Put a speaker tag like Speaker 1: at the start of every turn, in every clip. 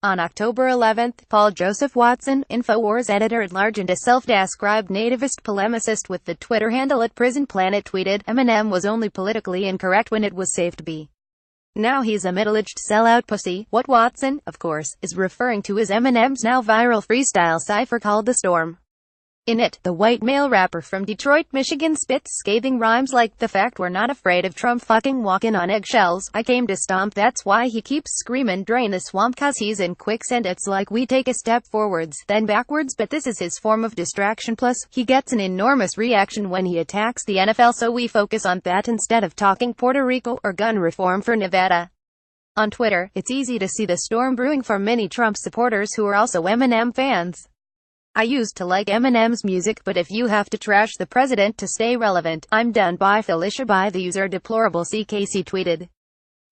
Speaker 1: On October 11th, Paul Joseph Watson, InfoWars editor-at-large and a self-described nativist polemicist with the Twitter handle @PrisonPlanet, tweeted, "Eminem was only politically incorrect when it was safe to be. Now he's a middle-aged sellout pussy." What Watson, of course, is referring to is Eminem's now viral freestyle cipher called The Storm. In it, the white male rapper from Detroit, Michigan spits scathing rhymes like, "The fact we're not afraid of Trump fucking walking on eggshells. I came to stomp, that's why he keeps screaming drain the swamp cause he's in quicksand. It's like we take a step forwards, then backwards, but this is his form of distraction. Plus, he gets an enormous reaction when he attacks the NFL, so we focus on that instead of talking Puerto Rico or gun reform for Nevada." On Twitter, it's easy to see the storm brewing for many Trump supporters who are also Eminem fans. "I used to like Eminem's music, but if you have to trash the president to stay relevant, I'm done." By Felicia by the user Deplorable CKC tweeted,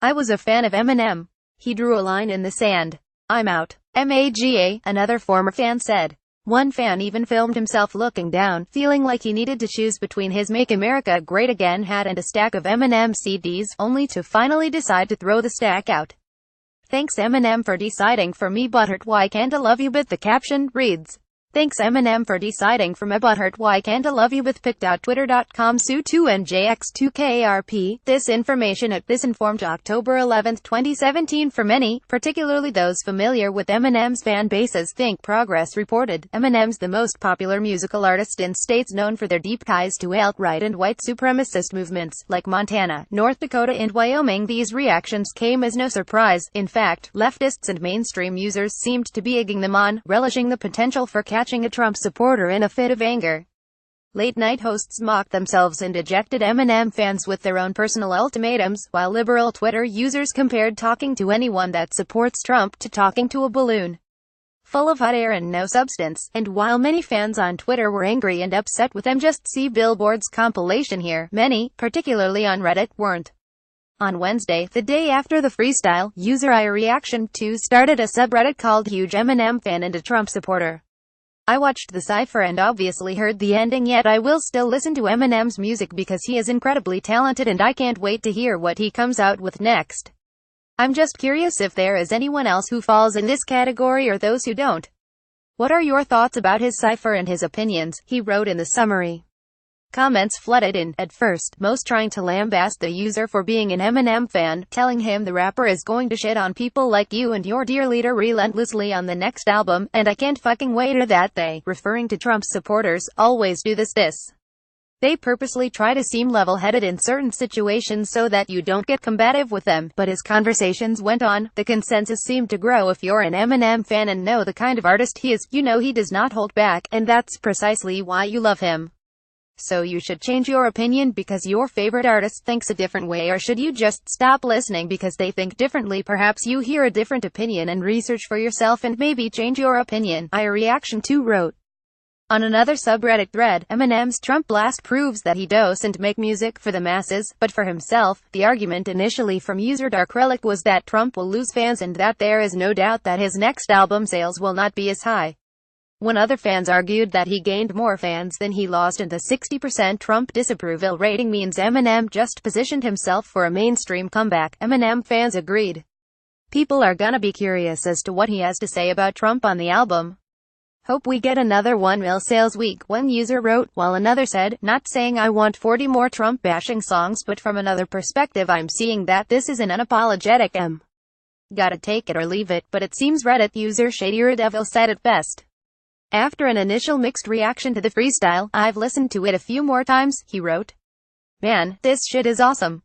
Speaker 1: "I was a fan of Eminem. He drew a line in the sand. I'm out." MAGA, another former fan said. One fan even filmed himself looking down, feeling like he needed to choose between his Make America Great Again hat and a stack of Eminem CDs, only to finally decide to throw the stack out. "Thanks Eminem for deciding for me, butthurt, why can't I love you?" But the caption reads, "Thanks Eminem for deciding for me, butthurt, why can't I love you?" with pic.twitter.com Su2NJX2KRP. This information at This Informed October 11, 2017. For many, particularly those familiar with Eminem's fan bases, think Progress reported, Eminem's the most popular musical artist in states known for their deep ties to alt-right and white supremacist movements, like Montana, North Dakota and Wyoming. These reactions came as no surprise. In fact, leftists and mainstream users seemed to be egging them on, relishing the potential for catching a Trump supporter in a fit of anger. Late-night hosts mocked themselves and ejected Eminem fans with their own personal ultimatums, while liberal Twitter users compared talking to anyone that supports Trump to talking to a balloon full of hot air and no substance. And while many fans on Twitter were angry and upset with them, just see Billboard's compilation here, many, particularly on Reddit, weren't. On Wednesday, the day after the freestyle, user iReaction2 started a subreddit called Huge Eminem Fan and a Trump Supporter. "I watched the cipher and obviously heard the ending, yet I will still listen to Eminem's music because he is incredibly talented and I can't wait to hear what he comes out with next. I'm just curious if there is anyone else who falls in this category or those who don't. What are your thoughts about his cipher and his opinions?" he wrote in the summary. Comments flooded in, at first, most trying to lambaste the user for being an Eminem fan, telling him the rapper is going to shit on people like you and your dear leader relentlessly on the next album, and I can't fucking wait, or that they, referring to Trump's supporters, always do this. They purposely try to seem level-headed in certain situations so that you don't get combative with them. But as conversations went on, the consensus seemed to grow. If you're an Eminem fan and know the kind of artist he is, you know he does not hold back, and that's precisely why you love him. So you should change your opinion because your favorite artist thinks a different way, or should you just stop listening because they think differently? Perhaps you hear a different opinion and research for yourself and maybe change your opinion, iReaction2 wrote. On another subreddit thread, Eminem's Trump blast proves that he doesn't make music for the masses, but for himself. The argument initially from user Dark Relic was that Trump will lose fans and that there is no doubt that his next album sales will not be as high. When other fans argued that he gained more fans than he lost and the 60% Trump disapproval rating means Eminem just positioned himself for a mainstream comeback, Eminem fans agreed. People are gonna be curious as to what he has to say about Trump on the album. "Hope we get another 1 mil sales week," one user wrote, while another said, "Not saying I want 40 more Trump-bashing songs, but from another perspective I'm seeing that this is an unapologetic gotta take it or leave it." But it seems Reddit user ShadyRedevil said it best. After an initial mixed reaction to the freestyle, "I've listened to it a few more times," he wrote. "Man, this shit is awesome.